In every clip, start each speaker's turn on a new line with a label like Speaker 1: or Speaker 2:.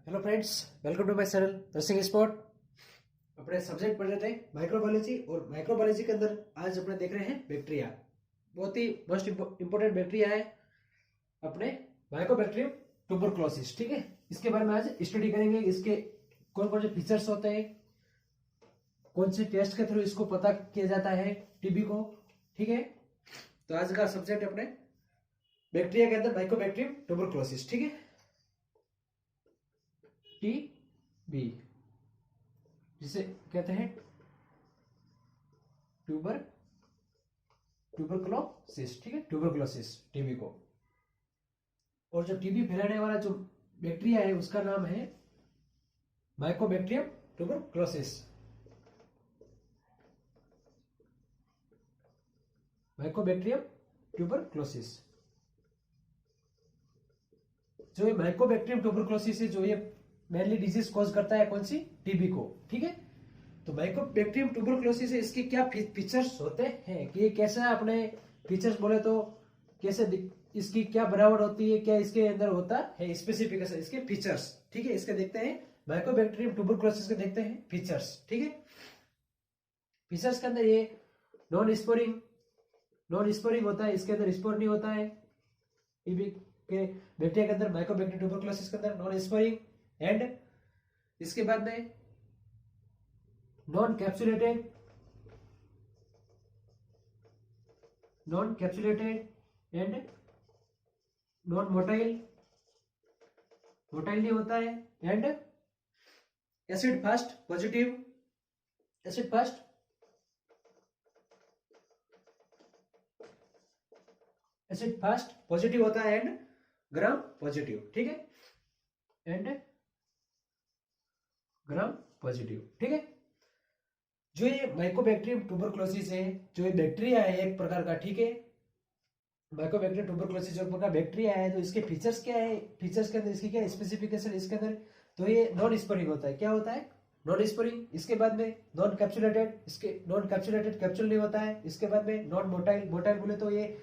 Speaker 1: Hello friends, welcome to my channel nursing spot. अपने subject पढ़ रहे थे माइक्रोबायोलॉजी, और माइक्रोबायोलॉजी के अंदर आज अपने देख रहे हैं बैक्टीरिया। बहुत ही मोस्ट इंपोर्टेंट बैक्टीरिया है अपने माइकोबैक्टीरियम ट्यूबरकुलोसिस। ठीक है, इसके बारे में आज स्टडी करेंगे। इसके कौन कौन से फीचर्स होते हैं, कौन से टेस्ट के थ्रू इसको पता किया जाता है टीबी को। ठीक है, तो आज का सब्जेक्ट अपने बैक्टीरिया के अंदर माइकोबैक्टीरियम ट्यूबरकुलोसिस। ठीक है, टीबी जिसे कहते हैं ट्यूबरकुलोसिस। ठीक है, ट्यूबरकुलोसिस टीबी को। और जो टीबी फैलाने वाला जो बैक्टीरिया है उसका नाम है माइकोबैक्टीरियम ट्यूबरकुलोसिस। Mycobacterium tuberculosis. जो ये माइकोबैक्टीरियम ट्यूबरकुलोसिस है, जो ये मेनली डिजीज कॉज करता है, कौन सी? टीबी को। ठीक है, तो माइकोबैक्टीरियम ट्यूबरकुलोसिस है, इसके क्या फीचर्स होते हैं कि ये कैसा अपने फीचर्स बोले तो कैसे इसकी क्या बनावट होती है, क्या इसके अंदर होता है, स्पेसिफिकेशन, इसके फीचर्स। ठीक है, इसके देखते हैं माइकोबैक्टीरियम ट्यूबरकुलोसिस के देखते हैं फीचर्स। ठीक है, फीचर्स के अंदर ये नॉन स्पोरिंग होता है, इसके अंदर स्पोर नहीं होता है। टीबी के बैक्टीरिया के अंदर, माइकोबैक्टीरियम ट्यूबरकुलोसिस के अंदर नॉन स्पोरिंग। एंड इसके बाद में non capsulated and non motile नहीं होता है। एंड एसिड फास्ट पॉजिटिव होता है, एंड ग्राम पॉजिटिव। ठीक है, एंड ग्राम पॉजिटिव। ठीक है, जो ये माइकोबैक्टीरियम ट्यूबरकुलोसिस है, जो ये बैक्टीरिया है एक प्रकार का। ठीक है, माइकोबैक्टीरियम ट्यूबरकुलोसिस जो प्रकार बैक्टीरिया है, तो इसके फीचर्स क्या है, फीचर्स के अंदर इसकी क्या स्पेसिफिकेशन, इसके अंदर तो ये नॉन स्पोरिंग होता है। क्या होता है? Non sporing. इसके बाद में नॉन कैप्सुलेटेड, इसके नॉन कैप्सुलेटेड कैप्सूल नहीं होता है। इसके बाद में नॉन मोटाइल बोले तो ये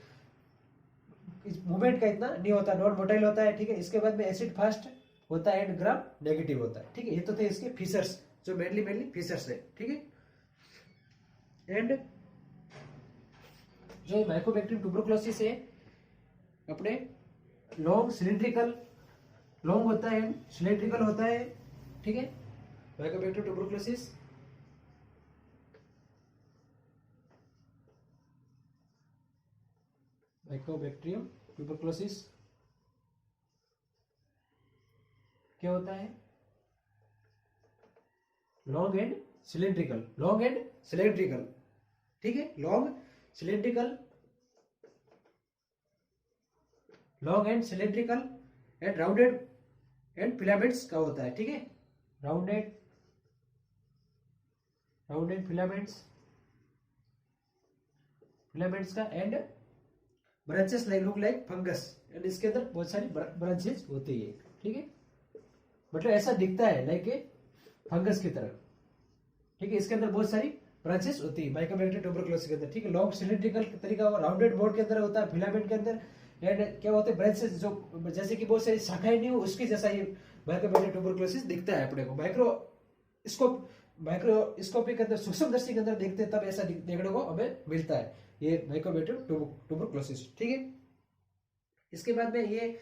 Speaker 1: मूवमेंट का इतना नहीं होता, नॉन मोटाइल होता है। ठीक है, इसके बाद में एसिड फास्ट होता है, एंड ग्राम नेगेटिव होता है। ठीक है, ये तो थे इसके फीचर्स, जो मेनली फीचर्स है। ठीक है, एंड जो माइकोबैक्टीरियम ट्यूबरकुलोसिस है अपने लॉन्ग होता है, सिलेंड्रिकल होता है। ठीक है, माइकोबैक्टीरियम ट्यूबरकुलोसिस क्या होता है? Long and cylindrical. ठीक है, long cylindrical and rounded and filaments का होता है। ठीक है, राउंडेड फिलामेंट्स का, and branches look like fungus, and इसके अंदर बहुत सारी ब्रांचेस होती है। ठीक है, मतलब ऐसा दिखता है लाइक ए फंगस की तरह। ठीक है, इसके अंदर बहुत सारी ब्रांचेस होती है माइकोबैक्टीरियम ट्यूबरकुलोसिस के अंदर। ठीक है, लॉन्ग सिलेंड्रिकल तरीका, राउंडेड बोर्ड के अंदर होता है, फिलामेंट के अंदर। एंड क्या होते हैं? ब्रांचेस, जो जैसे कि बहुत सारी शाखाएं नहीं हो उसकी जैसा ये माइकोबैक्टीरियम ट्यूबरकुलोसिस दिखता है अपने को। माइक्रोस्कोपी के अंदर, सूक्ष्मदर्शी के अंदर देखते हैं तब ऐसा देखने को हमें मिलता है ये माइकोबैक्टीरियम ट्यूबरकुलोसिस। ठीक है, इसके बाद में ये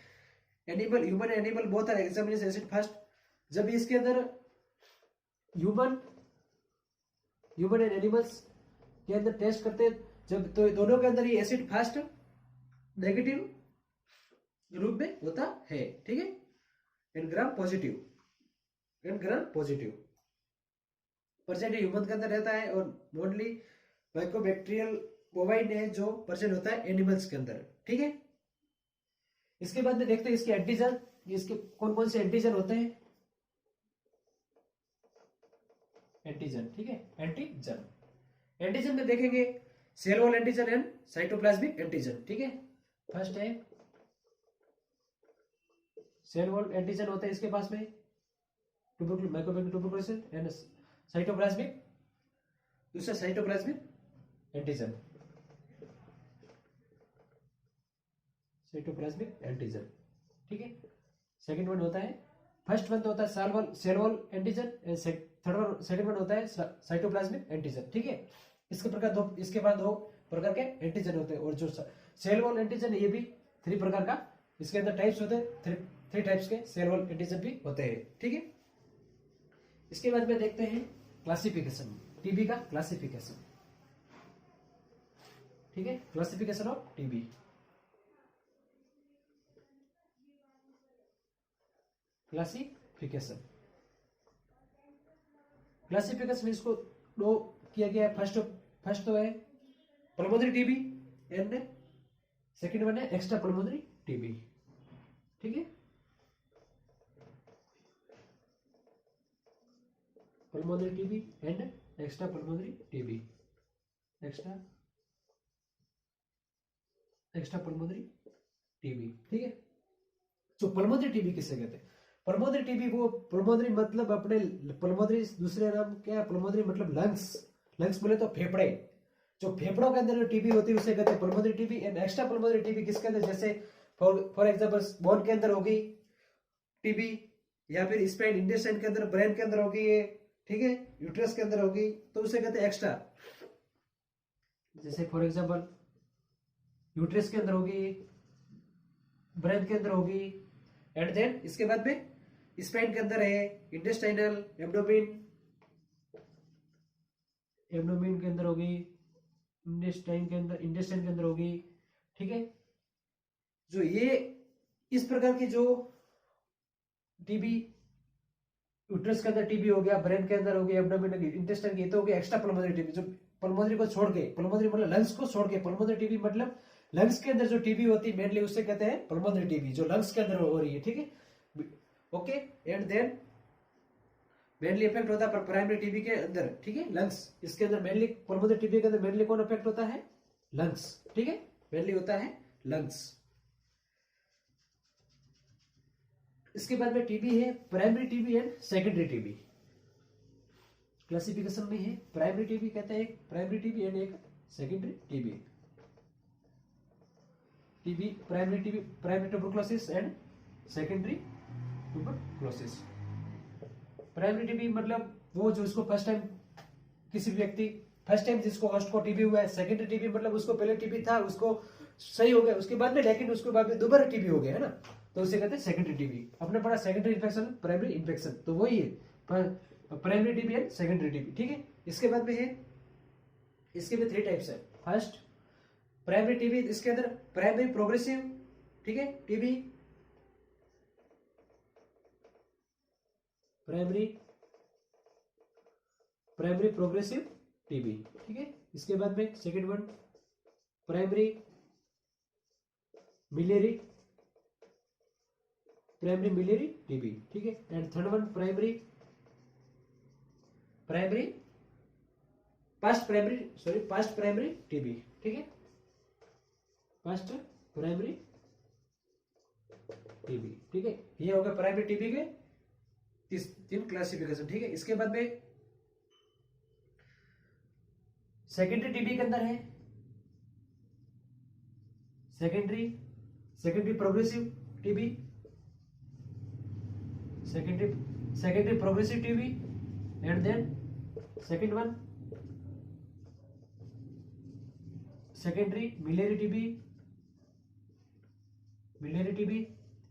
Speaker 1: human animal both are examination acid fast. जब इसके अंदर ह्यूमन एंड एनिमल्स के अंदर टेस्ट करते हैं, जब तो दोनों के अंदर ये एसिड फास्ट नेगेटिव रूप में होता है। ठीक है, and gram positive percent human के अंदर रहता है, और मोस्टली माइकोबैक्टीरियल बोवाइन है जो परसेंट होता है एनिमल्स के अंदर। ठीक है, इसके बाद में देखते हैं इसके एंटीजन। इसके कौन कौन से एंटीजन होते हैं? एंटीजन। ठीक है, एंटीजन में देखेंगे cell wall antigen and cytoplasmic antigen. ठीक है, फर्स्ट है सेल वॉल एंटीजन होता है इसके पास में, माइकोबैक्टीरियम ट्यूबरकुलोसिस, एंड साइटोप्लाज्मिक, दूसरा साइटोप्लाज्मिक एंटीजन। ठीक है, सेकंड वन होता है फर्स्ट वन तो होता है cell wall antigen, second one होता है साइटोप्लाज्मिक एंटीजन, ठीक है। इसके बाद दो प्रकार के एंटीजन होते हैं, और जो सेल वॉल एंटीजन ये भी 3 प्रकार का, इसके अंदर टाइप्स होते हैं, 3 टाइप्स के सेल वॉल एंटीजन भी होते हैं, ठीक है। इसके बाद में देखते हैं क्लासिफिकेशन, टीबी का क्लासिफिकेशन, ठीक है। क्लासिफिकेशन ऑफ टीबी, क्लासिफिकेशन में इसको दो किया गया है। फर्स्ट तो है pulmonary TB and second one है एक्स्ट्रा पल्मोनरी टीबी, ठीक है। Pulmonary TB and extra pulmonary TB, extra pulmonary TB, ठीक है। तो पल्मोनरी टीबी किसे कहते हैं? पल्मोनरी टीबी वो पल्मोनरी मतलब अपने पल्मोनरी दूसरे नाम क्या है? पल्मोनरी मतलब लंग्स बोले तो फेफड़े, जो फेफड़ों के अंदर जो टीबी होती है उसे कहते हैं pulmonary TB. And extra pulmonary TB किसके अंदर, जैसे फॉर एग्जांपल बोन के अंदर होगी टीबी, या फिर स्पाइन इंटेस्टाइन के अंदर, ब्रेन के अंदर होगी ये, ठीक है, यूट्रस के अंदर होगी, तो उसे कहते हैं एक्स्ट्रा। जैसे फॉर एग्जांपल यूट्रस के अंदर होगी, ब्रेन के अंदर होगी, एंड देन इसके बाद में स्पाइन के अंदर है, इंटेस्टाइनल, एब्डोमेन के अंदर होगी, इंटेस्टाइन के अंदर होगी, ठीक है। जो ये इस प्रकार की जो टीबी, यूट्रस के अंदर टीबी हो गया, ब्रेन के अंदर हो गया, एब्डोमेन, इंटेस्टाइन की, तो हो गया एक्स्ट्रा पल्मोनरी टीबी। जो पल्मोनरी को छोड़ के, पल्मोनरी मतलब लंग्स को छोड़ के, पल्मोनरी टीबी मतलब लंग्स के अंदर जो टीबी होती है मेनली उससे कहते हैं पल्मोनरी टीबी, जो लंग्स के अंदर हो रही है, ठीक है, okay. And then mainly effect होता है प्राइमरी टीबी के अंदर, ठीक है, लंग्स। इसके अंदर मेनली पल्मोनरी टीबी के अंदर मेनली कौन इफेक्ट होता है? लंग्स, ठीक है, मेनली होता है लंग्स। इसके बाद में टीबी है primary TB and secondary TB. Classification में है प्राइमरी टीबी कहते हैं, एक प्राइमरी टीबी एंड एक secondary TB. Primary tuberculosis and secondary tuberculosis. Primary TB मतलब वो जो इसको फर्स्ट टाइम किसी व्यक्ति फर्स्ट टाइम जिसको होस्ट को टीबी हुआ है। सेकेंडरी टीबी मतलब उसको पहले टीबी था, उसको सही हो गया, उसके बाद में लेकिन उसके बाद में दोबारा टीबी हो गया, है ना, तो उसे कहते हैं सेकेंडरी टीबी। अपने पढ़ा सेकेंडरी इन्फेक्शन, प्राइमरी इन्फेक्शन, तो वही है primary TB and secondary TB, ठीक है। इसके बाद में है, इसके में 3 टाइप्स है। फर्स्ट प्राइमरी टीबी, इसके अंदर प्राइमरी प्रोग्रेसिव, ठीक है, टीबी, प्राइमरी प्रोग्रेसिव टीबी, ठीक है। इसके बाद में second one primary miliary TB, ठीक है। And third one past primary TB, ठीक है, पास्ट प्राइमरी टीबी, ठीक है। ये हो गया प्राइमरी टीबी के 3 क्लासिफिकेशन, ठीक है। इसके बाद में सेकेंडरी टीबी के अंदर है secondary progressive TB, secondary progressive TB, and then second one secondary miliary TB,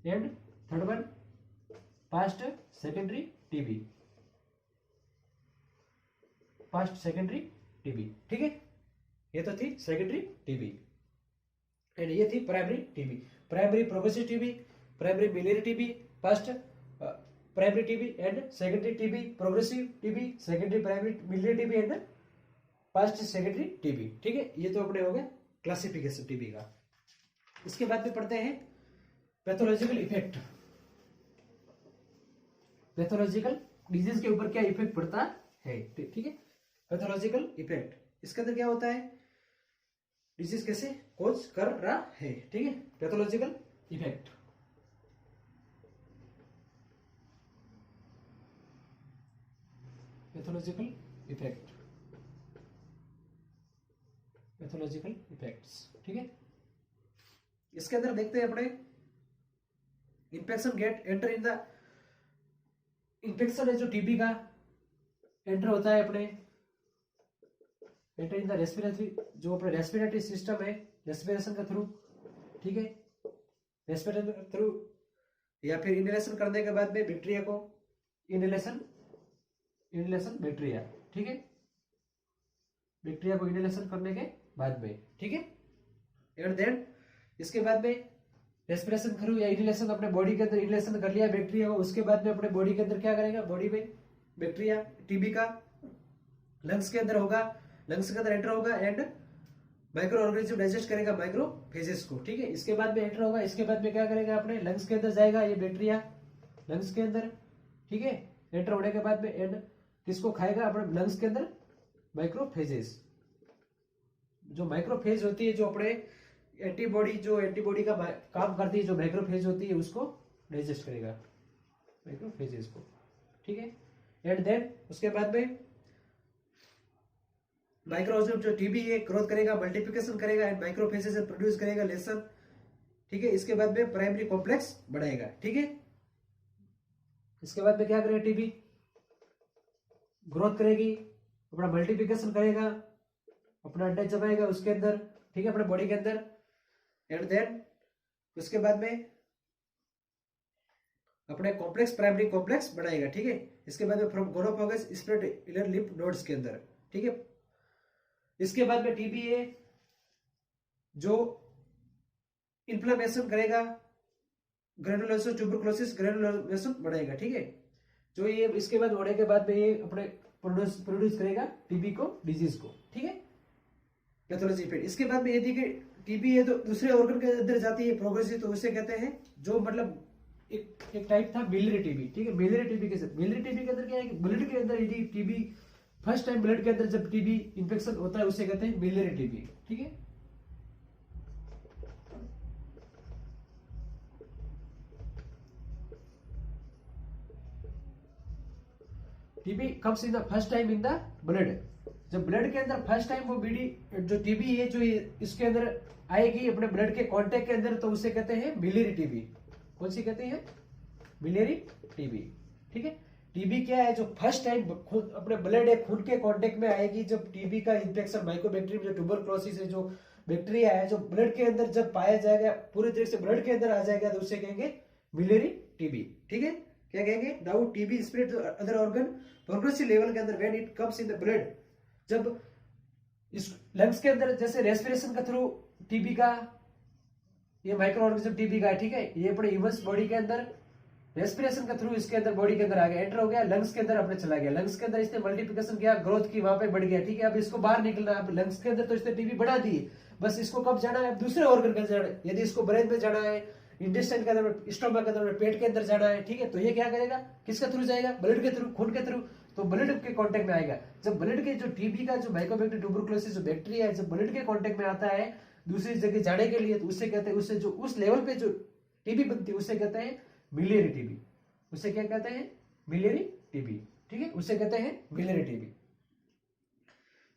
Speaker 1: and third one past secondary TB, ठीक है। ये तो थी सेकेंडरी टीबी एंड ये थी primary TB. Primary progressive TB, primary miliary TB, past primary TB and secondary TB, progressive TB, secondary primary miliary TB and past secondary TB, ठीक है। ये तो अपने हो गए क्लासिफिकेशन टीबी का। इसके बाद में पढ़ते हैं पैथोलॉजिकल इफेक्ट। पैथोलॉजिकल डिजीज के ऊपर क्या इफेक्ट पड़ता है, ठीक है। पैथोलॉजिकल इफेक्ट, इसके अंदर क्या होता है, डिजीज कैसे कोज कर रहा है, ठीक है। पैथोलॉजिकल इफेक्ट, पैथोलॉजिकल इफेक्ट्स, ठीक है। इसके अंदर देखते हैं अपने infection get enter in the infection है जो टीबी का एंटर होता है अपने एंटर इन द रेस्पिरेटरी, जो अपने रेस्पिरेटरी सिस्टम है, रेस्पिरेशन के थ्रू, ठीक है, रेस्पिरेशन के थ्रू या फिर इनहेलेशन करने के बाद में बैक्टीरिया को इनहेलेशन बैक्टीरिया, ठीक है, बैक्टीरिया को इनहेलेशन करने के बाद में, ठीक है, एंड देन इसके बाद में रेस्पिरेशन थ्रू या इनहेलेशन अपने बॉडी के अंदर इनहेलेशन कर लिया बैक्टीरिया को, उसके बाद में अपने बॉडी के अंदर क्या करेगा, बॉडी में बैक्टीरिया टीबी का लंग्स के अंदर होगा, लंग्स के अंदर एंटर होगा एंड माइक्रो ऑर्गेनिज्म डाइजेस्ट करेगा माइक्रोफेजेस को, ठीक है, इसके बाद में एंटर होगा, इसके बाद में क्या करेगा अपने लंग्स के अंदर जाएगा ये बैक्टीरिया लंग्स के अंदर, ठीक है, एंटर होने के बाद में एंड किसको खाएगा अपने लंग्स के अंदर, माइक्रोफेजेस, जो माइक्रोफेज होती है, जो अपने एंटीबॉडी का काम करती है, जो माइक्रोफेज होती है उसको डाइजेस्ट करेगा माइक्रोफेजेस को, ठीक है, एंड देन उसके बाद में माइक्रोऑर्गेनिज्म जो टीबी है ग्रोथ करेगा, मल्टीप्लिकेशन करेगा एंड माइक्रोफेजेस प्रोड्यूस करेगा लेसन, ठीक है, इसके बाद में प्राइमरी कॉम्प्लेक्स बढ़ाएगा, ठीक है, इसके बाद में क्या करेगा टीबी ग्रोथ करेगी, अपना मल्टीप्लिकेशन करेगा, अपना अंडा जमाएगा उसके अंदर, ठीक है, अपने बॉडी के अंदर, एंड देन उसके बाद में अपने कॉम्प्लेक्स प्राइमरी कॉम्प्लेक्स बनाएगा, ठीक है, इसके बाद में from Ghon focus spread inner lymph nodes के अंदर, ठीक है, इसके बाद में टीबी है जो इन्फ्लेमेशन करेगा, ग्रेनुलोसिस ट्यूबरकुलोसिस ग्रेनुलोमेशन बढ़ाएगा, ठीक है, जो ये इसके बाद होने के बाद में ये अपने प्रोड्यूस करेगा टीबी को डिजीज को, ठीक है, पैथोलॉजी इफेक्ट। इसके बाद में यदि टीबी है तो दूसरे ऑर्गन के अंदर जाती है प्रोग्रेसिव, तो उसे कहते हैं जो मतलब एक टाइप था बिलियरी टीबी, ठीक है, बिलियरी टीबी के अंदर क्या है, ब्लड के अंदर यदि टीबी फर्स्ट टाइम ब्लड के अंदर जब टीबी इंफेक्शन होता है उसे कहते हैं बिलियरी टीबी, ठीक है, TB comes in the first time in the blood, जब ब्लड के अंदर फर्स्ट टाइम वो बीडी जो टीबी है जो इसके अंदर आएगी अपने ब्लड के कांटेक्ट के अंदर, तो उसे कहते हैं बिलियरी टीबी। कौन सी कहते हैं, बिलियरी टीबी, ठीक है। टीबी क्या है, जो फर्स्ट टाइम खून अपने ब्लड है खून के कांटेक्ट में आएगी, जब टीबी का इंफेक्शन माइकोबैक्टीरियम जो ट्यूबरकुलोसिस है जो बैक्टीरिया है जो ब्लड के अंदर जब पाया जाएगा पूरी तरह से ब्लड के अंदर आ जाएगा तो उसे कहेंगे बिलियरी टीबी, ठीक है। क्या कहेंगे, now TB spread to other organ progressive level के अंदर when it comes in the blood, जब इस लंग्स के अंदर जैसे रेस्पिरेशन के थ्रू टीबी का ये माइक्रो ऑर्गेनिज्म टीबी का, ठीक है, ये अपने ह्यूमन बॉडी के अंदर रेस्पिरेशन के थ्रू इसके अंदर बॉडी के अंदर आ गया, एंटर हो गया लंग्स के अंदर अपने चला गया, लंग्स के अंदर इसने मल्टीप्लिकेशन किया, ग्रोथ की, वहां पे बढ़ गया, ठीक है। अब इसको बाहर निकलना, अब लंग्स के अंदर तो इसने टीबी बढ़ा दी, बस इसको कब जाना है, अब दूसरे ऑर्गन के अंदर जाना है, यदि इसको ब्रेन में जाना है, इंटेस्टाइन के अंदर, स्टोमक के अंदर, पेट के अंदर जाना है, ठीक है, तो ये क्या करेगा, किसके थ्रू जाएगा, ब्लड के थ्रू, खून के थ्रू, तो ब्लड के कांटेक्ट में आएगा। जब ब्लड के जो टीबी का जो माइकोबैक्टीरियम ट्यूबरकुलोसिस जो बैक्टीरिया है जब ब्लड के कांटेक्ट में आता है दूसरी जगह जाने के लिए, तो उससे कहते हैं, उससे जो उस लेवल पे जो टीबी बनती है उसे कहते हैं बिलियरी टीबी, उसे क्या कहते हैं, बिलियरी टीबी, ठीक है, उसे कहते हैं बिलियरी टीबी,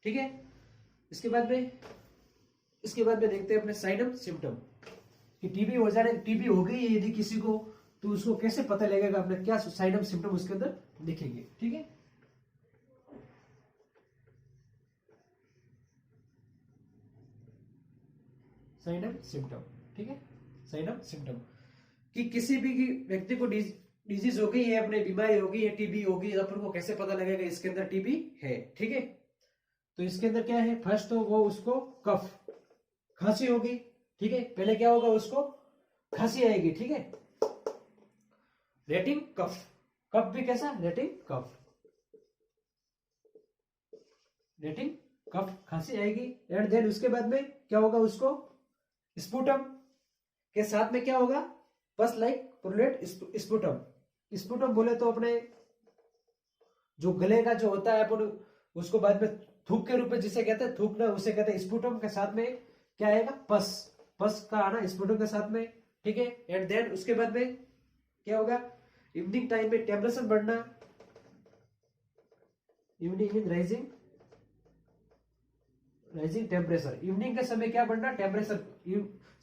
Speaker 1: ठीक है। इसके बाद में देखते हैं अपने साइन ऑफ सिम्टम कि टीबी हो जाने, टीबी हो गई है यदि किसी को, तो उसको कैसे पता लगेगा, अपने क्या साइन ऑफ सिम्टम उसके अंदर दिखेंगे, ठीक है। साइन ऑफ सिम्टम, ठीक है, साइन ऑफ सिम्टम कि किसी भी व्यक्ति को डिजीज हो गई है, अपने बीमारी हो गई है, टीबी हो गई, अपन को कैसे पता लगेगा इसके अंदर टीबी है, ठीक है। तो इसके अंदर क्या है, फर्स्ट तो वो उसको कफ खांसी होगी, ठीक है, पहले क्या होगा, उसको खांसी आएगी, ठीक है, रेटिंग कफ, कफ भी कैसा, रेटिंग कफ, रेटिंग कफ खांसी आएगी, एंड देन उसके बाद में क्या होगा, उसको स्पुटम के साथ में क्या होगा, बस लाइक प्रोलेट स्पुटम, स्पुटम बोले तो अपने जो गले का जो होता है अपन उसको बाद में थूक के रूप में जिसे कहते हैं थूकना, उसे कहते हैं स्पुटम के साथ में क्या आएगा, पस का आना स्पुटम के साथ में, ठीक है। एंड देन उसके बाद में क्या होगा, इवनिंग टाइम में टेम्परेचर बढ़ना, evening in rising temperature, evening के समय क्या बढ़ना, टेम्परेचर,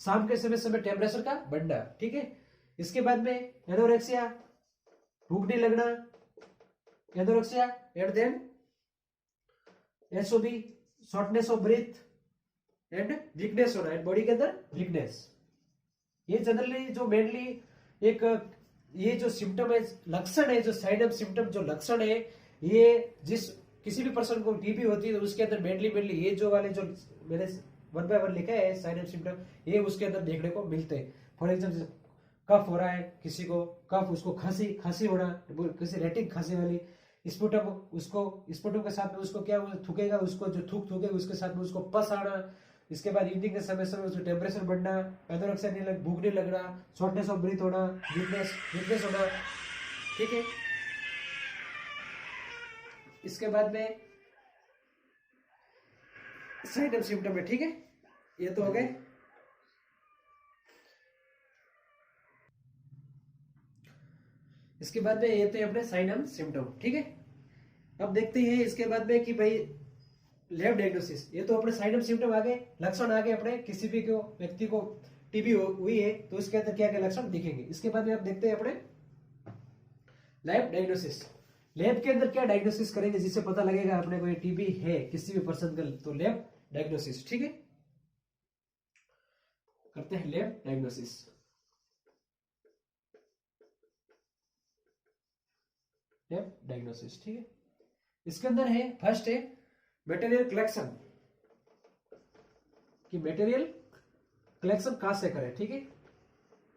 Speaker 1: शाम के समय टेम्परेचर का बढ़ना, ठीक है। इसके बाद में एनोरेक्सिया, भूख नहीं लगना, anorexia and then SOB shortness of breath and weakness होना है, बॉडी के अंदर वीकनेस। ये जनरली जो मेनली एक ये जो सिम्टम है, लक्षण है, जो साइन ऑफ सिम्टम जो लक्षण है, ये जिस किसी भी पर्सन को टीबी होती है तो उसके अंदर मेनली ये जो वाले जो मैंने 1 बाय 1 लिखा है साइन ऑफ सिम्टम, ये उसके अंदर देखने को मिलते हैं। फॉर एग्जाम्पल कफ हो रहा है किसी को, कफ, उसको खांसी होना, किसी रेटिंग खांसी वाली, स्पुटम, उसको स्पुटम के साथ में उसको क्या थूकेगा, उसको जो थूकेगा उसके साथ में उसको पस आना, इसके बाद इवनिंग के समय उसको टेम्परेचर बढ़ना, एनोरेक्सिया नहीं भूख नहीं लगना, शॉर्टनेस ऑफ ब्रीथ होना, वीकनेस होना, ठीक है। इसके बाद में साइन ऑफ सिम्टम है, ठीक है, ये तो हो गए। इसके बाद में ये तो अपने साइन ऑफ सिम्टम, ठीक है। अब देखते हैं इसके बाद में कि भाई लैब डायग्नोसिस, ये तो अपने साइन ऑफ सिम्टम आ गए, लक्षण आ गए अपने, किसी भी को व्यक्ति को टीबी हुई है तो उसके अंदर क्या क्या लक्षण दिखेंगे। इसके बाद में आप देखते हैं अपने लैब डायग्नोसिस। लैब के अंदर क्या डायग्नोसिस करेंगे जिससे पता लगेगा अपने को टीबी है किसी भी पर्सन का, तो लैब डायग्नोसिस, ठीक है, करते हैं लैब डायग्नोसिस। लैब डायग्नोसिस, ठीक है। इसके अंदर है फर्स्ट है मटेरियल कलेक्शन, कि मटेरियल कलेक्शन कहां से करें, ठीक है।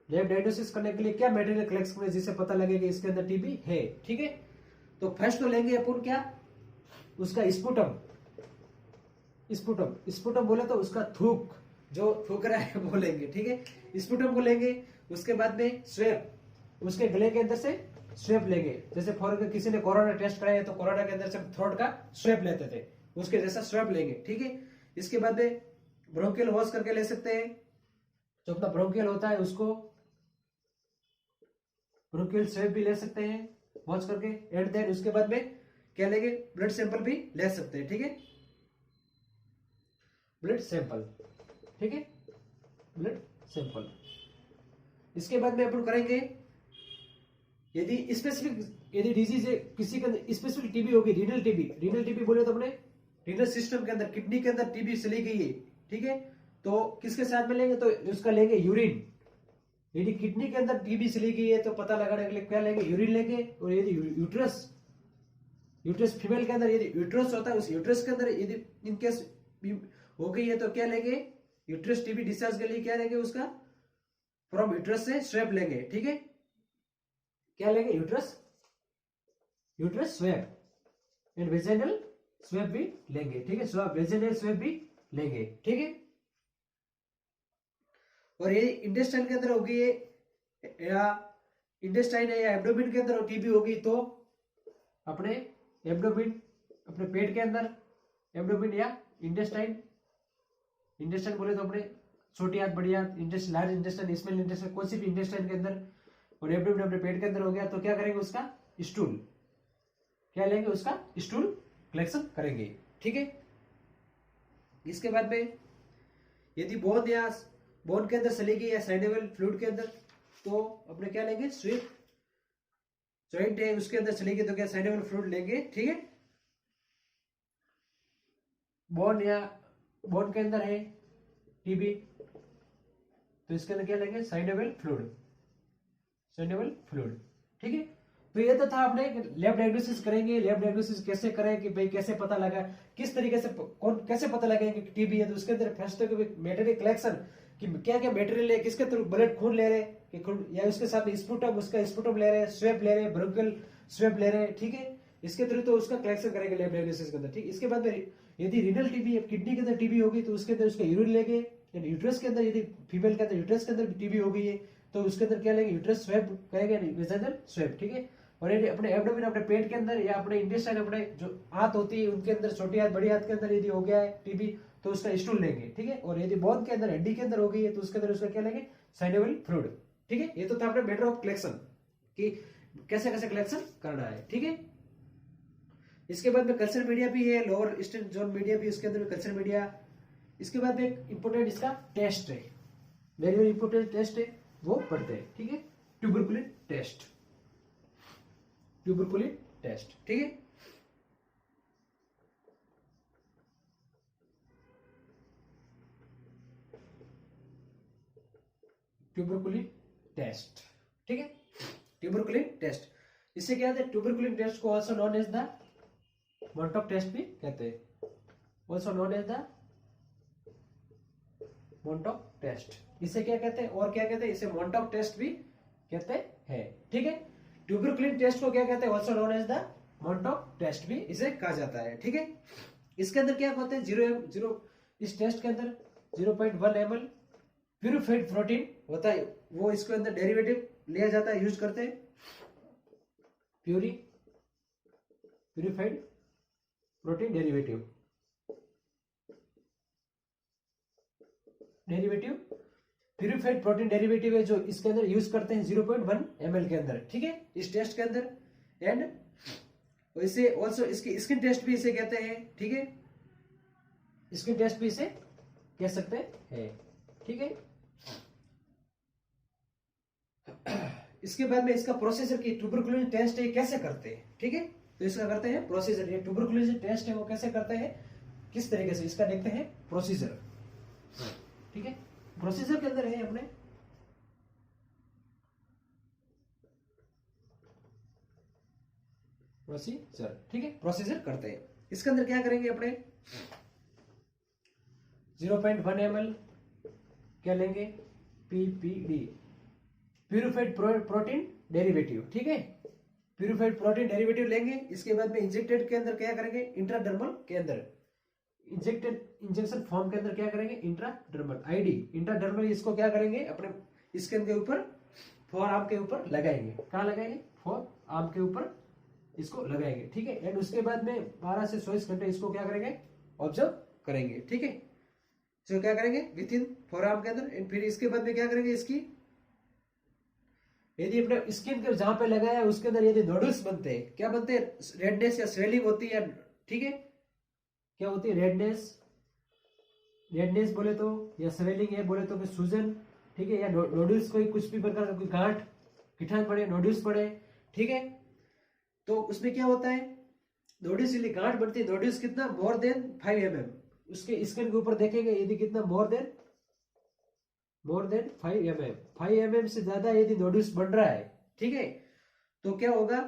Speaker 1: लैब डायग्नोसिस करने के लिए क्या मटेरियल कलेक्शन करें जिससे पता लगेगा इसके अंदर टीबी है, ठीक है। तो फर्स्ट तो लेंगे अपन क्या, उसका स्पुटम। स्पुटम बोले तो उसका थूक, जो थूक रहा है वो लेंगे, ठीक है, स्पुटम को लेंगे। उसके बाद में स्वेप, उसके गले के अंदर से स्वेप लेंगे। जैसे फॉर किसी ने कोरोना टेस्ट कराया तो कोरोना के अंदर से थ्रोट का स्वेप लेते थे, उसके जैसा स्वेप लेंगे, ठीक है। इसके बाद में ब्रोंकियल वॉश करके ले सकते हैं, जो अपना ब्रोंकियल होता है उसको ब्रोंकियल स्वेप भी ले सकते हैं वॉश करके। एंड देन उसके बाद में क्या लेंगे, ब्लड सैंपल भी ले सकते हैं, ठीक है, ब्लड सैंपल, ठीक है, ब्लड सैंपल। इसके बाद में अपन करेंगे यदि स्पेसिफिक यदि डिजीज है किसी के स्पेसिफिक टीबी होगी, रीनल टीबी बोले तो अपने रीनल सिस्टम के अंदर, किडनी के अंदर टीबी चली गई है, ठीक है, तो किसके साथ में लेंगे, तो उसका लेंगे यूरिन। यदि किडनी के अंदर टीबी चली गई है तो पता लगाने के लिए क्या लेंगे, यूरिन लेंगे। और यदि यूट्रस फीमेल के अंदर यदि यूट्रस होता है, उस यूट्रस के अंदर यदि इनकेस हो गई है तो क्या लेंगे, यूट्रस टीबी डिस्चार्ज के लिए क्या लेंगे, उसका फ्रॉम यूट्रस से स्वेप लेंगे, ठीक है, क्या लेंगे, uterus swab and vaginal swab भी लेंगे, ठीक है, वेजिनल स्वेप भी लेंगे, ठीक है। और ये इंटेस्टाइन के अंदर होगी या इंटेस्टाइन है या एब्डोमेन के अंदर टीबी होगी तो अपने एब्डोमेन, अपने पेट के अंदर एब्डोमेन या इंटेस्टाइन बोले तो अपने छोटी हाथ, बड़ी हाथ, intestine, large intestine, small intestine, कोई सी भी इंटेस्टाइन के अंदर, और एब्डोमेन अपने पेट के अंदर हो गया तो क्या करेंगे, उसका स्टूल, क्या लेंगे, उसका स्टूल कलेक्शन करेंगे, ठीक है। इसके बाद में यदि बोन या बोन के अंदर चलेगी या साइनेबल फ्लूइड के अंदर तो अपने क्या लेंगे, स्वीट जॉइंट है उसके अंदर चलेगी तो क्या साइनेबल फ्लूइड लेंगे, ठीक है। बोन के अंदर है टीबी तो इसके अंदर क्या लेंगे, साइनेबल फ्लूइड, ठीक है। तो ये तो था अपने लैब डायग्नोसिस करेंगे। लैब डायग्नोसिस कैसे करें कि भाई कैसे पता लगा, किस तरीके से कौन कैसे पता लगेगा कि टीबी है, तो उसके अंदर फर्स्ट तो मटेरियल कलेक्शन कि क्या क्या मटेरियल है, किसके थ्रू ब्लड खून ले रहे कि या उसके साथ स्पुटम, उसका स्पुटम ले रहे, स्वेप ले रहे, ब्रोंकियल स्वेप ले रहे, ठीक है, इसके थ्रू तो उसका कलेक्शन करेंगे लैब डायग्नोसिस के अंदर, ठीक। इसके बाद में यदि रीनल टीबी, किडनी के अंदर टीबी होगी तो उसके अंदर उसका यूरिन लेंगे। यूट्रस के अंदर यदि फीमेल के अंदर यूट्रस के अंदर टीबी हो गई है तो उसके अंदर क्या लेंगे, यूट्रस स्वेप करेंगे, वेजाइनल स्वेप, ठीक है। और यदि अपने एब्डोमेन, अपने पेट के अंदर या अपने इंटेस्टाइन, अपने जो हाथ होती है उनके अंदर, छोटी हाथ, बड़ी हाथ के अंदर यदि हो गया है टीबी तो उसका स्टूल लेंगे, ठीक है। और यदि बोन के अंदर, हड्डी के अंदर हो गई है तो उसके अंदर उसका क्या लेंगे, साइनेबल फ्लूइड, ठीक है। ये तो था अपने मैटर ऑफ कलेक्शन कि कैसे कैसे कलेक्शन करना है, ठीक है। इसके बाद में कल्चर मीडिया भी है, लोअर ईस्टर्न जोन मीडिया भी, उसके अंदर में कल्चर मीडिया। इसके बाद में एक इंपोर्टेंट इसका टेस्ट है, वेरी वेरी इंपोर्टेंट टेस्ट है, वो पढ़ते हैं, ठीक है। ट्यूबरकुलिन टेस्ट, ठीक है। ट्यूबरकुलिन टेस्ट, ठीक है, ट्यूबरकुलिन टेस्ट। इससे क्या कहते हैं, ट्यूबरकुलिन टेस्ट को also known as the Mantoux test भी कहते हैं, also known as the Mantoux test. इसे क्या कहते हैं, और क्या कहते हैं, इसे मोंटॉक टेस्ट भी कहते हैं, ठीक है। ट्यूबरकुलिन टेस्ट को क्या कहते हैं, also known as the Mantoux test भी इसे कहा जाता है, ठीक है। इसके अंदर क्या होते हैं, जीरो इस टेस्ट के अंदर 0.1 ml प्यूरिफाइड प्रोटीन होता है, वो इसके अंदर डेरिवेटिव लिया जाता है, यूज करते हैं purified protein derivative purified protein derivative है जो इसके अंदर यूज करते हैं 0.1 ml के अंदर, ठीक है, इस टेस्ट के अंदर। एंड इसे ऑल्सो इसकी स्किन टेस्ट भी इसे कहते हैं, ठीक है, स्किन टेस्ट भी इसे कह सकते हैं, ठीक है। इसके बाद में इसका प्रोसीजर की ट्यूबरकुलिन टेस्ट है कैसे करते हैं, ठीक है। तो इसका करते हैं प्रोसीजर, ये ट्यूबरकुलिन टेस्ट है वो कैसे करते हैं, किस तरीके से, इसका देखते हैं प्रोसीजर, ठीक है। प्रोसीजर के अंदर है अपने प्रोसीजर, ठीक है, प्रोसीजर करते हैं। इसके अंदर क्या करेंगे अपने 0.1 ml क्या लेंगे, PPD प्यूरिफाइड प्रोटीन डेरिवेटिव, ठीक है, प्यूरिफाइड प्रोटीन डेरिवेटिव लेंगे। इसके बाद में इंजेक्टेड के अंदर क्या करेंगे, इंट्राडर्मल के अंदर इंजेक्शन फॉर्म के अंदर क्या करेंगे, इंट्राडर्मल आईडी इंट्राडर्मल, इसको क्या करेंगे अपने स्किन के ऊपर, फोर आर्म के ऊपर लगाएंगे। कहाँ लगाएंगे, फोर आर्म के ऊपर इसको लगाएंगे, ठीक है। एंड उसके बाद में 12 से 24 घंटे इसको क्या करेंगे, ऑब्जर्व करेंगे, ठीक है। तो क्या करेंगे विद इन फोर आर्म के अंदर। एंड फिर इसके बाद में क्या करेंगे, इसकी यदि अपने स्किन के जहां पे लगाया उसके अंदर यदि नोडल्स बनते हैं, क्या बनते हैं, रेडनेस या स्वेलिंग होती है, ठीक है, क्या होती है, रेडनेस बोले तो, या स्वेलिंग है बोले तो, सूजन, ठीक है, या नोडल्स कोई कुछ भी प्रकार का कोई गांठ गिठान पड़े, नोडल्स पड़े, ठीक है। तो उसमें क्या होता है, नोडल्स यदि गांठ बढ़ती है, नोडल्स कितना मोर देन 5 mm, उसके स्किन के ऊपर देखेंगे यदि कितना मोर देन 5 mm से ज्यादा यदि नोडल्स बन रहा है, ठीक है, तो क्या होगा,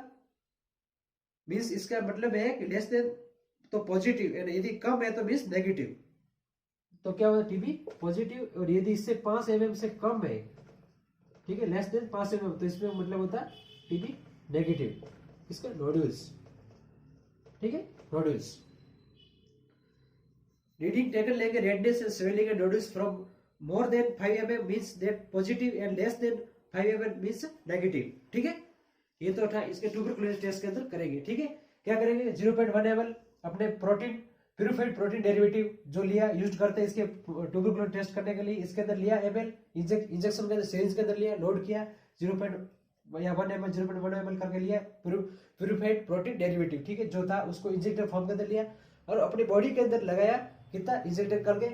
Speaker 1: मीन्स इसका मतलब है कि लेस देन तो पॉजिटिव, यदि कम है तो मीन्स नेगेटिव, तो क्या होगा, टीबी पॉजिटिव। और यदि इससे 5 mm से कम है, ठीक है, लेस देन 5 mm, तो इसमें मतलब होता है टीबी नेगेटिव, इसका नोडल्स, ठीक है, नोडल्स। रीडिंग टेकन लेंगे redness and swelling and nodules from more than 5 mm means that positive and less than 5 mm means negative, ठीक है। ये तो था इसके ट्यूबरकुलोसिस टेस्ट के अंदर करेंगे, ठीक है। क्या करेंगे, 0.1 ml अपने प्रोटीन प्यूरिफाइड प्रोटीन डेरिवेटिव जो लिया, यूज करते हैं इसके ट्यूबरकुलोसिस टेस्ट करने के लिए, इसके अंदर लिया ml, इंजेक्शन के अंदर सिरिंज के अंदर लिया, लोड किया 0.1 ml 0.1 ml करके लिया प्यूरिफाइड प्रोटीन डेरिवेटिव, ठीक है, जो था उसको इंजेक्टर फॉर्म के अंदर लिया और अपनी बॉडी के अंदर लगाया, कितना इंजेक्टर करके,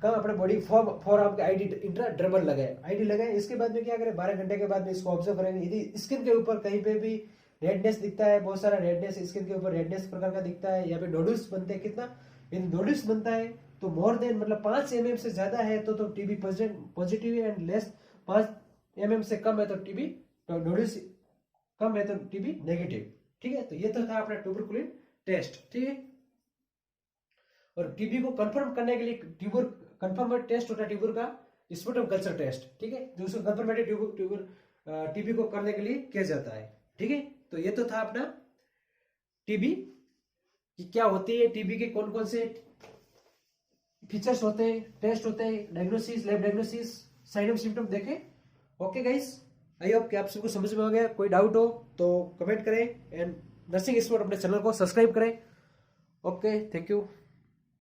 Speaker 1: कब अपने बॉडी फोर आर्म के आईडी इंट्राडर्मल लगाए, आईडी लगाए। इसके बाद में क्या करें, 12 घंटे के बाद में इसको ऑब्जर्व करेंगे। यदि स्किन के ऊपर कहीं पे भी रेडनेस दिखता है, बहुत सारा रेडनेस स्किन के ऊपर रेडनेस प्रकार का दिखता है, या फिर नोडल्स बनते हैं, कितना, यदि नोडल्स बनता है तो मोर देन मतलब 5 mm से ज्यादा है तो टीबी पॉजिटिव है, एंड लेस 5 mm से कम है तो टीबी, नोडल्स कम है तो टीबी नेगेटिव, ठीक है। तो ये तो था अपना ट्यूबरकुलिन टेस्ट, ठीक है। और टीबी को कंफर्म करने के लिए कंफर्म टेस्ट होता है ट्यूबर का, स्पुटम कल्चर टेस्ट, ठीक है, जो उसको कंफर्मेटिव टीबी को करने के लिए किया जाता है, ठीक है। तो ये तो था अपना टीबी कि क्या होती है, टीबी के कौन कौन से फीचर्स होते हैं, टेस्ट होते हैं, diagnosis, lab diagnosis, sign and symptom देखें। ओके गाइस, आई होप कि आप सबको समझ में आ गया। कोई डाउट हो तो कमेंट करें, एंड नर्सिंग एक्सपर्ट अपने चैनल को सब्सक्राइब करें। Okay, thank you.